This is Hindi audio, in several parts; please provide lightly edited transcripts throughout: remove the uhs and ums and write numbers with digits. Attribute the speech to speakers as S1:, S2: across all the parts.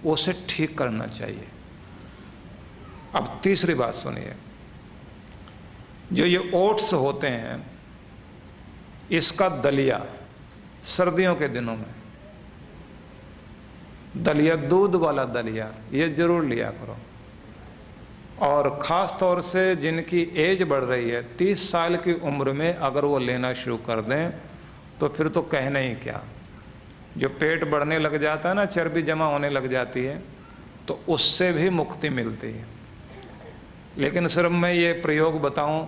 S1: उसे ठीक करना चाहिए। अब तीसरी बात सुनिए, जो ये ओट्स होते हैं, इसका दलिया सर्दियों के दिनों में, दलिया, दूध वाला दलिया, ये जरूर लिया करो। और खास तौर से जिनकी एज बढ़ रही है, 30 साल की उम्र में अगर वो लेना शुरू कर दें तो फिर तो कहना ही क्या। जो पेट बढ़ने लग जाता है ना, चर्बी जमा होने लग जाती है, तो उससे भी मुक्ति मिलती है। लेकिन सिर्फ मैं ये प्रयोग बताऊं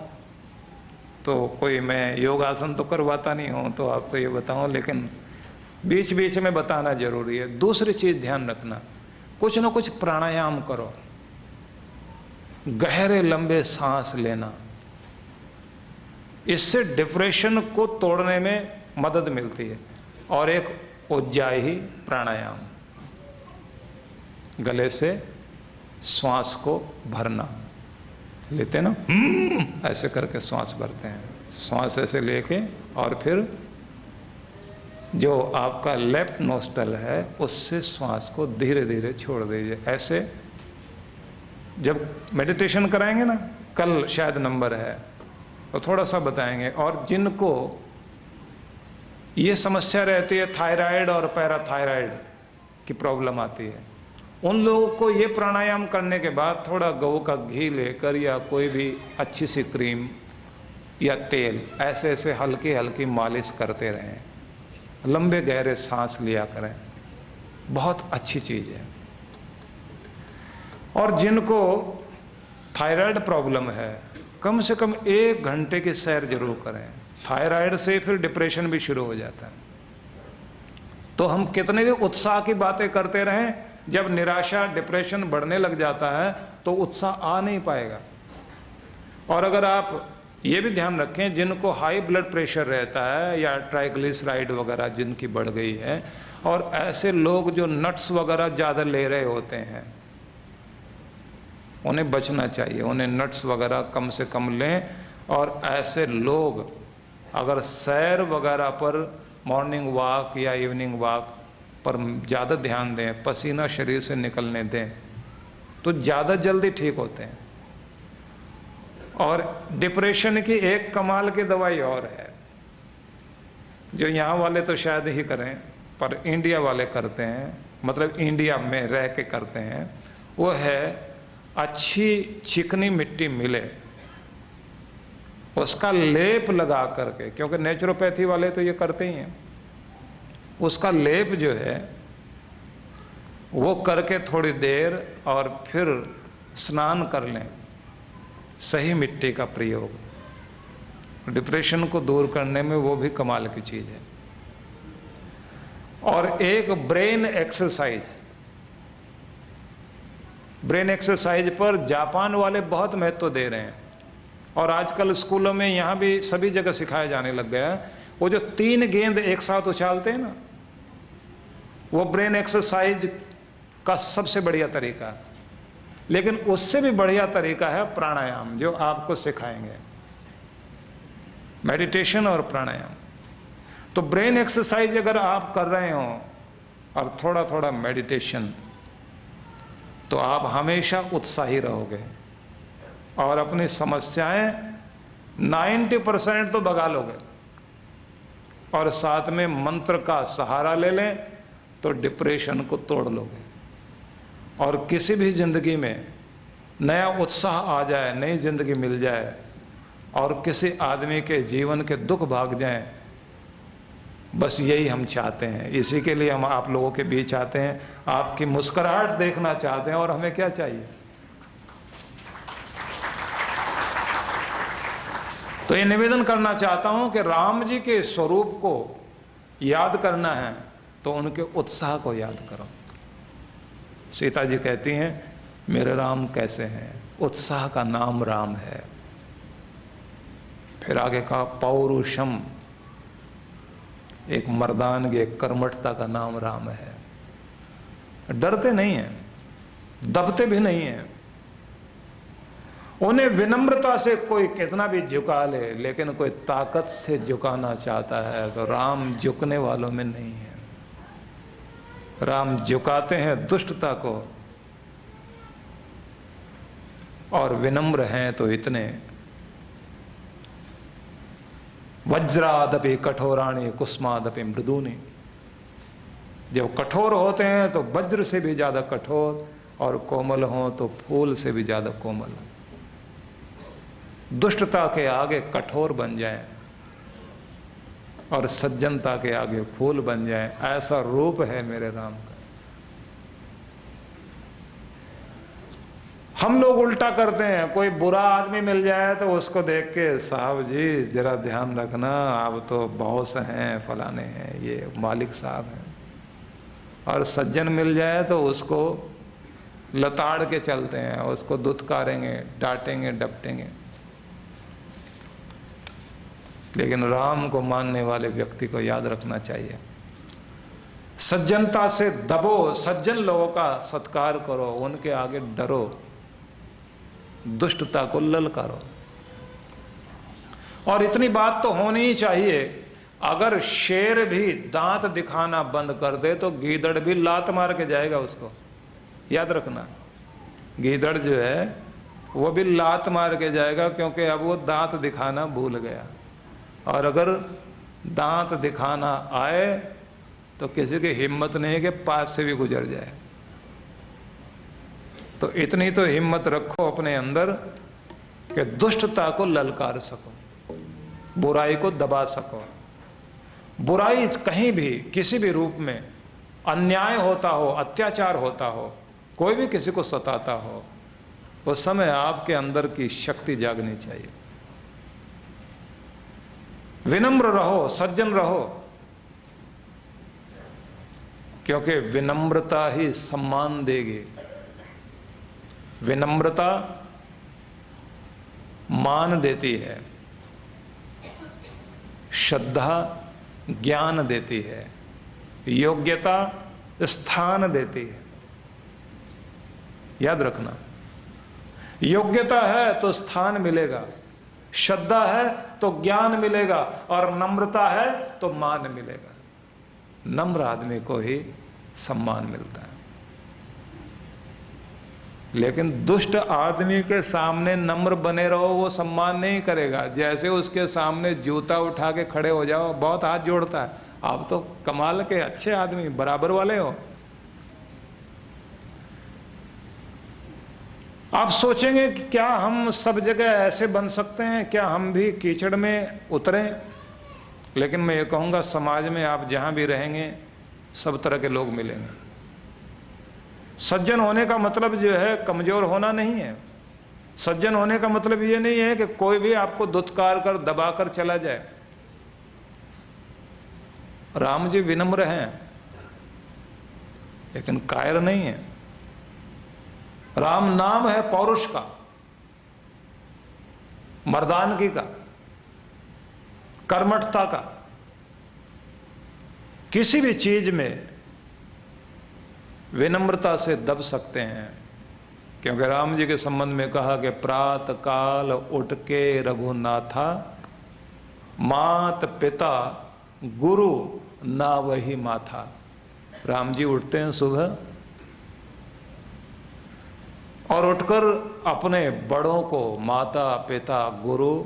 S1: तो कोई, मैं योगासन तो करवाता नहीं हूं तो आपको ये बताऊं, लेकिन बीच बीच में बताना जरूरी है। दूसरी चीज ध्यान रखना, कुछ ना कुछ प्राणायाम करो, गहरे लंबे सांस लेना, इससे डिप्रेशन को तोड़ने में मदद मिलती है। और एक उज्जाई प्राणायाम, गले से श्वास को भरना, लेते ना ऐसे करके श्वास भरते हैं, श्वास ऐसे लेके और फिर जो आपका लेफ्ट नोस्ट्रल है उससे श्वास को धीरे धीरे छोड़ दीजिए। ऐसे जब मेडिटेशन कराएंगे ना, कल शायद नंबर है तो थोड़ा सा बताएंगे। और जिनको ये समस्या रहती है, थायराइड और पैराथायराइड की प्रॉब्लम आती है, उन लोगों को ये प्राणायाम करने के बाद थोड़ा गऊ का घी लेकर या कोई भी अच्छी सी क्रीम या तेल ऐसे ऐसे हल्की हल्की मालिश करते रहें, लंबे गहरे सांस लिया करें, बहुत अच्छी चीज है। और जिनको थायराइड प्रॉब्लम है, कम से कम 1 घंटे की सैर जरूर करें। थायराइड से फिर डिप्रेशन भी शुरू हो जाता है। तो हम कितने भी उत्साह की बातें करते रहें, जब निराशा डिप्रेशन बढ़ने लग जाता है तो उत्साह आ नहीं पाएगा। और अगर आप ये भी ध्यान रखें, जिनको हाई ब्लड प्रेशर रहता है या ट्राइग्लिसराइड वगैरह जिनकी बढ़ गई है, और ऐसे लोग जो नट्स वगैरह ज्यादा ले रहे होते हैं, उन्हें बचना चाहिए, उन्हें नट्स वगैरह कम से कम लें। और ऐसे लोग अगर सैर वगैरह पर, मॉर्निंग वॉक या इवनिंग वॉक पर ज़्यादा ध्यान दें, पसीना शरीर से निकलने दें, तो ज़्यादा जल्दी ठीक होते हैं। और डिप्रेशन की एक कमाल की दवाई और है, जो यहाँ वाले तो शायद ही करें पर इंडिया वाले करते हैं, मतलब इंडिया में रह के करते हैं, वो है अच्छी चिकनी मिट्टी मिले, उसका लेप लगा करके, क्योंकि नेचुरोपैथी वाले तो ये करते ही हैं, उसका लेप जो है वो करके थोड़ी देर और फिर स्नान कर लें, सही मिट्टी का प्रयोग डिप्रेशन को दूर करने में वो भी कमाल की चीज है। और एक ब्रेन एक्सरसाइज, ब्रेन एक्सरसाइज पर जापान वाले बहुत महत्व दे रहे हैं, और आजकल स्कूलों में यहां भी सभी जगह सिखाया जाने लग गया है। वो जो 3 गेंद एक साथ उछालते हैं ना, वो ब्रेन एक्सरसाइज का सबसे बढ़िया तरीका है। लेकिन उससे भी बढ़िया तरीका है प्राणायाम, जो आपको सिखाएंगे, मेडिटेशन और प्राणायाम। तो ब्रेन एक्सरसाइज अगर आप कर रहे हो और थोड़ा थोड़ा मेडिटेशन, तो आप हमेशा उत्साही रहोगे और अपनी समस्याएं 90% तो भगा लोगे। और साथ में मंत्र का सहारा ले लें तो डिप्रेशन को तोड़ लोगे। और किसी भी जिंदगी में नया उत्साह आ जाए, नई जिंदगी मिल जाए, और किसी आदमी के जीवन के दुख भाग जाएं, बस यही हम चाहते हैं। इसी के लिए हम आप लोगों के बीच आते हैं, आपकी मुस्कुराहट देखना चाहते हैं। और हमें क्या चाहिए? तो ये निवेदन करना चाहता हूं कि राम जी के स्वरूप को याद करना है तो उनके उत्साह को याद करो। सीता जी कहती हैं, मेरे राम कैसे हैं? उत्साह का नाम राम है। फिर आगे कहा, पौरुषम, एक मर्दानगी, एक कर्मठता का नाम राम है। डरते नहीं हैं, दबते भी नहीं हैं। उन्हें विनम्रता से कोई कितना भी झुका ले, लेकिन कोई ताकत से झुकाना चाहता है तो राम झुकने वालों में नहीं है। राम झुकाते हैं दुष्टता को, और विनम्र हैं तो इतने। वज्रादपि कठोराणि कुस्मादपि मृदूनि। जब कठोर होते हैं तो वज्र से भी ज्यादा कठोर, और कोमल हो तो फूल से भी ज्यादा कोमल। दुष्टता के आगे कठोर बन जाए और सज्जनता के आगे फूल बन जाए, ऐसा रूप है मेरे राम का। हम लोग उल्टा करते हैं, कोई बुरा आदमी मिल जाए तो उसको देख के, साहब जी जरा ध्यान रखना, आप तो बॉस हैं, फलाने हैं, ये मालिक साहब हैं। और सज्जन मिल जाए तो उसको लताड़ के चलते हैं, उसको दुत्कारेंगे, डांटेंगे, डपटेंगे। लेकिन राम को मानने वाले व्यक्ति को याद रखना चाहिए, सज्जनता से दबो, सज्जन लोगों का सत्कार करो, उनके आगे डरो, दुष्टता को ललकारो। और इतनी बात तो होनी ही चाहिए, अगर शेर भी दांत दिखाना बंद कर दे तो गीदड़ भी लात मार के जाएगा उसको, याद रखना। गीदड़ जो है वो भी लात मार के जाएगा, क्योंकि अब वो दांत दिखाना भूल गया। और अगर दांत दिखाना आए तो किसी की हिम्मत नहीं कि पास से भी गुजर जाए। तो इतनी तो हिम्मत रखो अपने अंदर कि दुष्टता को ललकार सको, बुराई को दबा सको। बुराई कहीं भी किसी भी रूप में अन्याय होता हो, अत्याचार होता हो, कोई भी किसी को सताता हो, उस समय आपके अंदर की शक्ति जागनी चाहिए। विनम्र रहो, सज्जन रहो, क्योंकि विनम्रता ही सम्मान देगी। विनम्रता मान देती है, श्रद्धा ज्ञान देती है, योग्यता स्थान देती है। याद रखना, योग्यता है तो स्थान मिलेगा, श्रद्धा है तो ज्ञान मिलेगा, और नम्रता है तो मान मिलेगा। नम्र आदमी को ही सम्मान मिलता है। लेकिन दुष्ट आदमी के सामने नम्र बने रहो, वो सम्मान नहीं करेगा। जैसे उसके सामने जूता उठा के खड़े हो जाओ, बहुत हाथ जोड़ता है, आप तो कमाल के अच्छे आदमी, बराबर वाले हो। आप सोचेंगे कि क्या हम सब जगह ऐसे बन सकते हैं, क्या हम भी कीचड़ में उतरें? लेकिन मैं ये कहूंगा, समाज में आप जहां भी रहेंगे सब तरह के लोग मिलेंगे। सज्जन होने का मतलब जो है कमजोर होना नहीं है। सज्जन होने का मतलब ये नहीं है कि कोई भी आपको दुत्कार कर दबाकर चला जाए। राम जी विनम्र हैं लेकिन कायर नहीं है। राम नाम है पौरुष का, मर्दानगी का, कर्मठता का। किसी भी चीज में विनम्रता से दब सकते हैं, क्योंकि राम जी के संबंध में कहा कि प्रात काल उठ के रघुनाथा, मात पिता गुरु ना वही माथा। राम जी उठते हैं सुबह और उठकर अपने बड़ों को, माता पिता गुरु,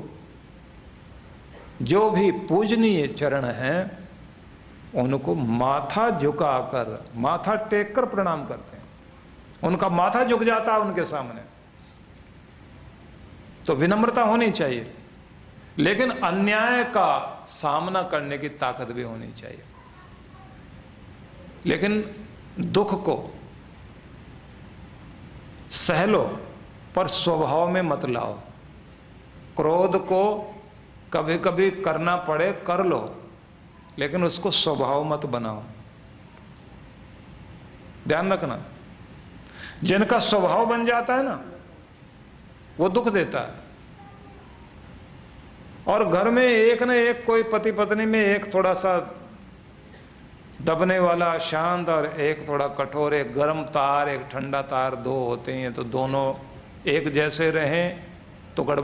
S1: जो भी पूजनीय चरण हैं, उनको माथा झुकाकर, माथा टेक कर प्रणाम करते हैं। उनका माथा झुक जाता है उनके सामने। तो विनम्रता होनी चाहिए, लेकिन अन्याय का सामना करने की ताकत भी होनी चाहिए। लेकिन दुख को सह लो, पर स्वभाव में मत लाओ। क्रोध को कभी कभी करना पड़े कर लो, लेकिन उसको स्वभाव मत बनाओ। ध्यान रखना, जिनका स्वभाव बन जाता है ना, वो दुख देता है। और घर में एक न एक कोई पति पत्नी में एक थोड़ा सा दबने वाला शांत और एक थोड़ा कठोर, एक गर्म तार एक ठंडा तार, दो होते हैं। तो दोनों एक जैसे रहें तो गड़बड़